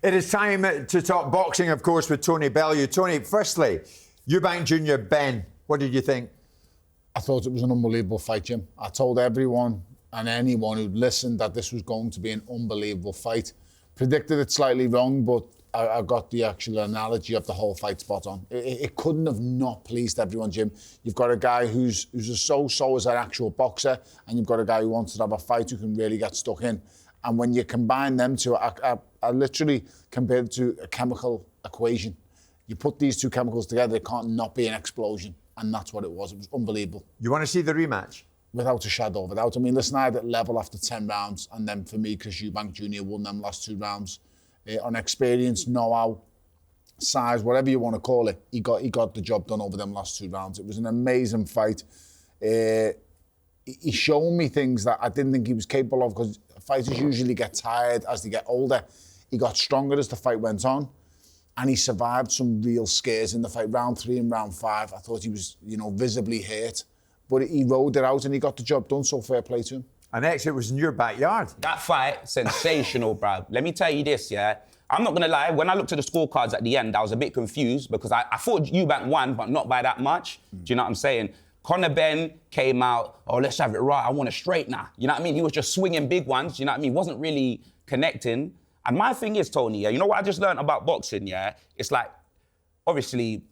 It is time to talk boxing, of course, with Tony Bellew. Tony, firstly, Eubank Jr, Benn, what did you think? I thought it was an unbelievable fight, Jim. I told everyone and anyone who'd listened that this was going to be an unbelievable fight. Predicted it slightly wrong, but I got the actual analogy of the whole fight spot on. It couldn't have not pleased everyone, Jim. You've got a guy who's a so-so as an actual boxer, and you've got a guy who wants to have a fight who can really get stuck in. And when you combine them two, I literally compared it to a chemical equation. You put these two chemicals together, it can't not be an explosion. And that's what it was. It was unbelievable. You want to see the rematch? Without a shadow of a doubt. I mean, listen, I had it level after 10 rounds. And then for me, Chris Eubank Jr won them last 2 rounds. On experience, know-how, size, whatever you want to call it, he got the job done over them last 2 rounds. It was an amazing fight. He showed me things that I didn't think he was capable of, because fighters usually get tired as they get older. He got stronger as the fight went on, and he survived some real scares in the fight. Round 3 and round 5, I thought he was, visibly hurt, but he rode it out and he got the job done, so fair play to him. And next, it was in your backyard. That fight, sensational, bruv. Let me tell you this, yeah? I'm not going to lie. When I looked at the scorecards at the end, I was a bit confused because I thought Eubank won, but not by that much. Do you know what I'm saying? Conor Benn came out, let's have it right. I want it straight now. You know what I mean? He was just swinging big ones. You know what I mean? Wasn't really connecting. And my thing is, Tony, yeah, you know what I just learned about boxing, yeah? It's like, obviously,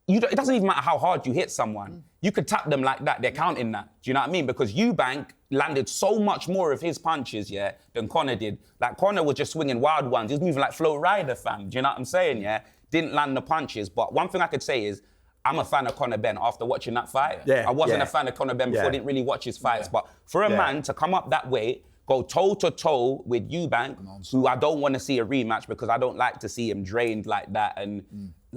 it doesn't even matter how hard you hit someone. You could tap them like that, they're counting that. Do you know what I mean? Because Eubank landed so much more of his punches, yeah, than Conor did. Like, Conor was just swinging wild ones. He was moving like Flo Rida, fam. Do you know what I'm saying, yeah? Didn't land the punches. But one thing I could say is, I'm a fan of Conor Benn after watching that fight. Yeah, I wasn't a fan of Conor Benn before, I didn't really watch his fights. But for a man to come up that way, go toe-to-toe with Eubank, who I don't want to see a rematch because I don't like to see him drained like that, and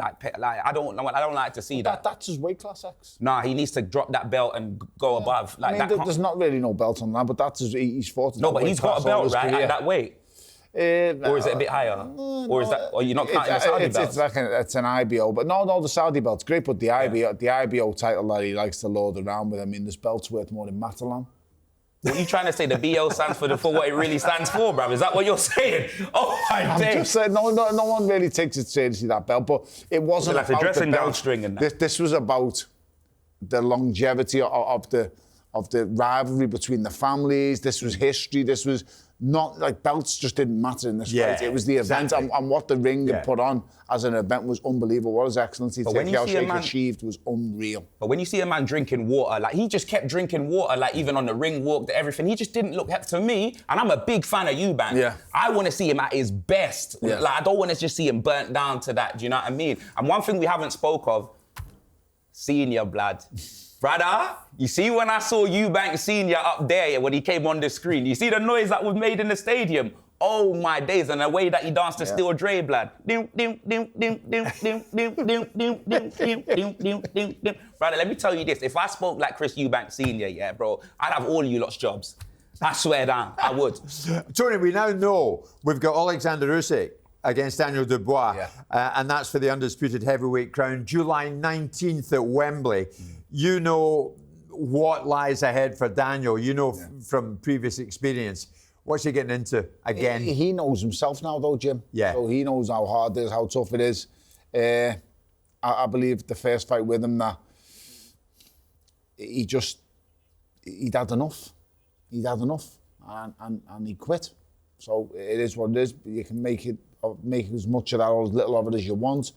I don't like to see that. That's his weight class, X. Nah, he needs to drop that belt and go above. Like, I mean, there's not really no belt on that, but that's he's fought. No, but he's got a belt, right, at that weight. Or is it a bit higher? Or is that? Or you're not counting the Saudi belt? It's an IBO, but no, the Saudi belt's great, but the IBO title that he likes to load around with. I mean, this belt's worth more than Matalan. What are you trying to say? The BL stands for what it really stands for, bruv? Is that what you're saying? Oh, I'm just saying, no one really takes it seriously, that belt, but it wasn't like about the dressing the down belt. string and that. This was about the longevity of the rivalry between the families. This was history. This was not like belts just didn't matter in this fight. It was the event, and what the ring had put on as an event was unbelievable. What his excellency achieved was unreal. But when you see a man drinking water, like he just kept drinking water, like even on the ring walk, everything, he just didn't look, to me, and I'm a big fan of Eubank. Yeah. I want to see him at his best. Yeah. Like, I don't want to just see him burnt down to that, do you know what I mean? And one thing we haven't spoke of, senior blood. Brother, you see when I saw Eubank Sr up there when he came on the screen, you see the noise that was made in the stadium? Oh my days, and the way that he danced to Steel Dre, blood. Brother, let me tell you this, if I spoke like Chris Eubank Sr, yeah, bro, I'd have all you lot's jobs. I swear down, I would. Tony, we now know we've got Alexander Usyk against Daniel Dubois, and that's for the undisputed heavyweight crown, July 19th at Wembley. You know what lies ahead for Daniel. You know from previous experience. What's he getting into again? He knows himself now, though, Jim. Yeah. So he knows how hard it is, how tough it is. I believe the first fight with him that he'd had enough. He'd had enough, and he quit. So it is what it is. You can make as much of that or as little of it as you want.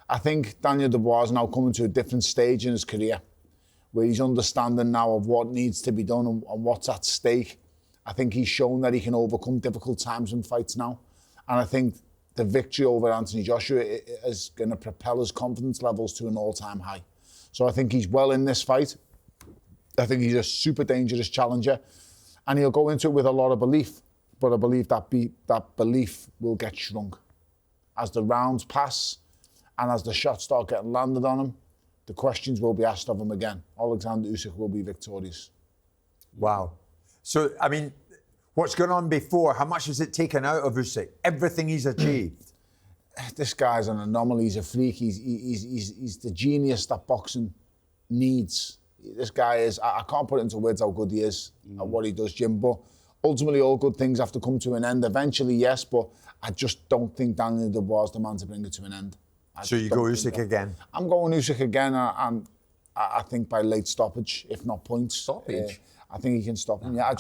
I think Daniel Dubois is now coming to a different stage in his career, where he's understanding now of what needs to be done and what's at stake. I think he's shown that he can overcome difficult times in fights now. And I think the victory over Anthony Joshua is going to propel his confidence levels to an all-time high. So I think he's well in this fight. I think he's a super dangerous challenger. And he'll go into it with a lot of belief. But I believe that belief will get shrunk. As the rounds pass and as the shots start getting landed on him, the questions will be asked of him again. Alexander Usyk will be victorious. Wow. So, I mean, what's gone on before? How much has it taken out of Usyk? Everything he's achieved. This guy's an anomaly. He's a freak. He's the genius that boxing needs. This guy is, I can't put it into words how good he is at what he does, Jim, but ultimately all good things have to come to an end. Eventually, yes, but I just don't think Daniel Dubois is the man to bring it to an end. So you go Usyk again? I'm going Usyk again, and I think by late stoppage, if not points. Stoppage? I think he can stop him. Yeah, I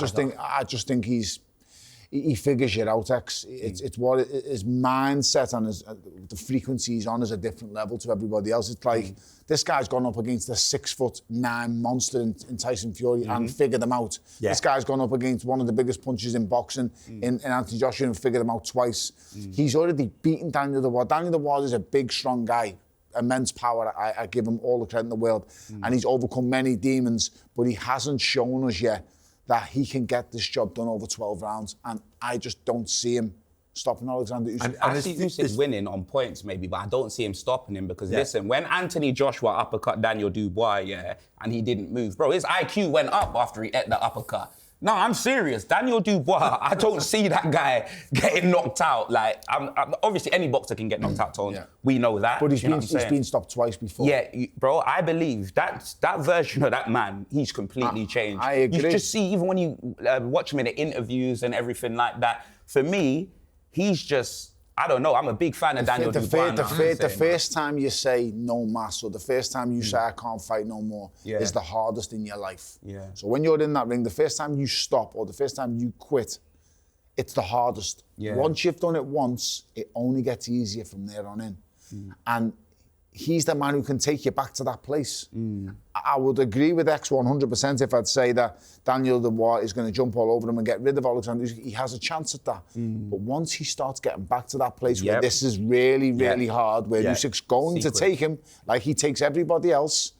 just think he figures it out. It's what his mindset and the frequency he's on is a different level to everybody else. It's like this guy's gone up against a 6'9" monster in Tyson Fury and figured them out. Yeah. This guy's gone up against one of the biggest punchers in boxing in Anthony Joshua and figured them out twice. He's already beaten Daniel Dubois. Daniel Dubois is a big, strong guy. Immense power. I give him all the credit in the world. And he's overcome many demons, but he hasn't shown us yet that he can get this job done over 12 rounds. And I just don't see him stopping Alexander Usyk. I see Usyk winning on points maybe, but I don't see him stopping him because listen, when Anthony Joshua uppercut Daniel Dubois, and he didn't move, bro, his IQ went up after he ate the uppercut. No, I'm serious. Daniel Dubois, I don't see that guy getting knocked out. Like, obviously any boxer can get knocked out, Tone. Yeah. We know that. But he's been stopped twice before. Yeah, bro, I believe that version of that man, he's completely changed. I agree. You just see, even when you watch him in the interviews and everything like that, for me, he's just, I don't know, I'm a big fan of Daniel Dubois. The first time you say no mas, or the first time you say I can't fight no more, is the hardest in your life. Yeah. So when you're in that ring, the first time you stop or the first time you quit, it's the hardest. Yeah. Once you've done it once, it only gets easier from there on in. And he's the man who can take you back to that place. I would agree with X 100% if I'd say that Daniel Dubois is going to jump all over him and get rid of Alexander Usyk. He has a chance at that. But once he starts getting back to that place where this is really, really hard, where Usyk's going to take him like he takes everybody else,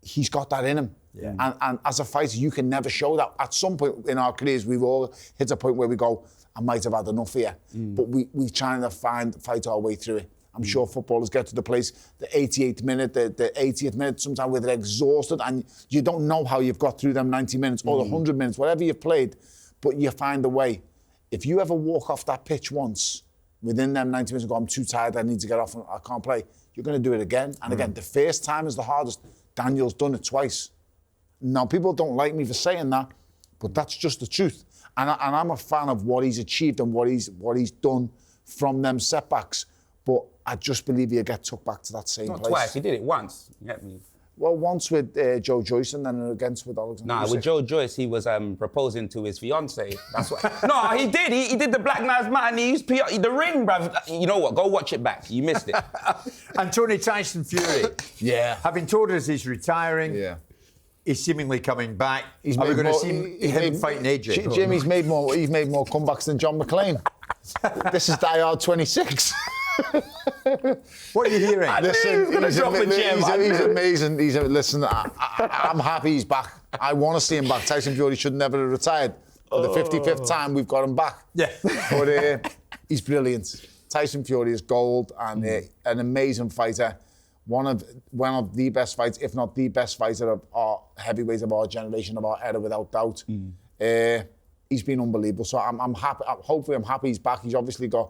he's got that in him. Yeah. And as a fighter, you can never show that. At some point in our careers, we've all hit a point where we go, I might have had enough here. But we're trying to fight our way through it. I'm sure footballers get to the place, the 88th minute, the 80th minute, sometimes where they're exhausted and you don't know how you've got through them 90 minutes or the 100 minutes, whatever you've played, but you find a way. If you ever walk off that pitch once, within them 90 minutes and go, I'm too tired, I need to get off, and I can't play, you're going to do it again. And again, the first time is the hardest. Daniel's done it twice. Now, people don't like me for saying that, but that's just the truth. And I'm a fan of what he's achieved and what he's done from them setbacks. But I just believe he'll get took back to that same place. Not twice, he did it once. You get me? Well, once with Joe Joyce and then against with Alexander Usyk. With Joe Joyce, he was proposing to his fiancée. That's what. No, he did. He did the Black Lives Matter and he used the ring, bruv. You know what? Go watch it back. You missed it. And Tony Tyson Fury. Having told us he's retiring. He's seemingly coming back. Are we going to see him fighting AJ? Jim, he's made more comebacks than John McClane. This is Die Hard 26. What are you hearing? He's amazing. Listen, I'm happy he's back. I want to see him back. Tyson Fury should never have retired. For the 55th time, we've got him back. Yeah. But he's brilliant. Tyson Fury is gold and an amazing fighter. One of the best fights, if not the best fighter of our heavyweights of our generation, of our era, without doubt. He's been unbelievable. So I'm happy. Hopefully, I'm happy he's back. He's obviously got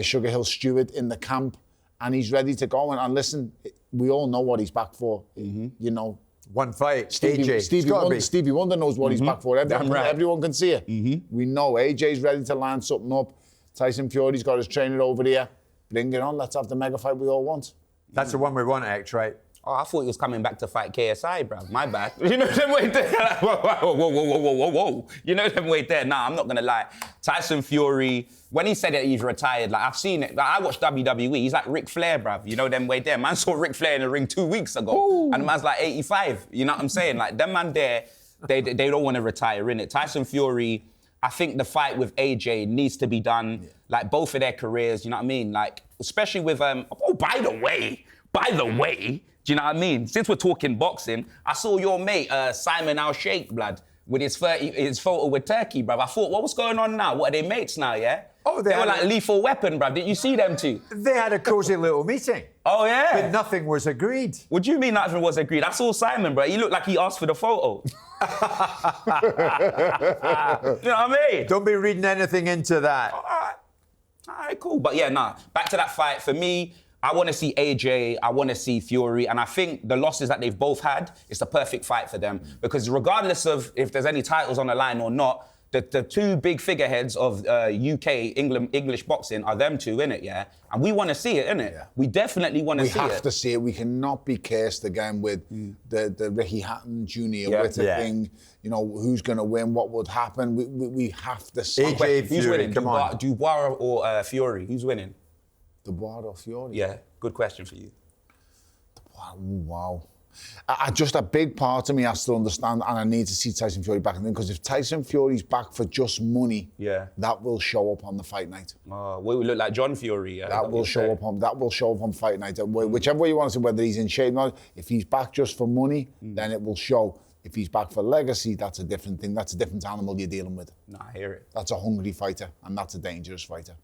Sugar Hill Stewart in the camp, and he's ready to go. And listen, we all know what he's back for. You know, one fight. Stevie Wonder knows what he's back for. Everyone can see it. We know AJ's ready to line something up. Tyson Fury's got his trainer over here. Bring it on. Let's have the mega fight we all want. That's the one we want, X, right? Oh, I thought he was coming back to fight KSI, bruv. My bad. You know them way there? Like, whoa. You know them way there? Nah, I'm not gonna lie. Tyson Fury, when he said that he's retired, like I've seen it. Like, I watched WWE. He's like Ric Flair, bruv. You know them way there? Man saw Ric Flair in the ring 2 weeks ago, and the man's like 85. You know what I'm saying? Like them man there, they don't want to retire, innit? Tyson Fury, I think the fight with AJ needs to be done. Yeah. Like both of their careers, you know what I mean? Like especially with by the way, do you know what I mean? Since we're talking boxing, I saw your mate Simon Al-Sheikh, blood, with his photo with Turkey, bruv. I thought, what's going on now? What are they mates now? Yeah. Oh, they were like Lethal Weapon, bruv. Did you see them two? They had a cozy little meeting. Oh yeah. But nothing was agreed. What do you mean nothing was agreed? I saw Simon, bro. He looked like he asked for the photo. You know what I mean? Don't be reading anything into that. All right, cool. But yeah, back to that fight. For me, I want to see AJ, I want to see Fury, and I think the losses that they've both had, it's the perfect fight for them. Because regardless of if there's any titles on the line or not, the two big figureheads of UK, English boxing are them two, innit, yeah? And we want to see it, innit? Yeah. We definitely want to see it. We have to see it. We cannot be cursed again with the Ricky Hatton Jr. thing. You know, who's going to win, what would happen. We have to see. Who's winning, Dubois or Fury? Who's winning? Dubois or Fury? Yeah, good question for you. Wow. Just a big part of me has to understand, and I need to see Tyson Fury back in the ring, because if Tyson Fury's back for just money, that will show up on the fight night. We look like John Fury. That will show up on fight night. Whichever way you want to see, whether he's in shape or not. If he's back just for money, then it will show. If he's back for legacy, that's a different thing. That's a different animal you're dealing with. No, I hear it. That's a hungry fighter, and that's a dangerous fighter.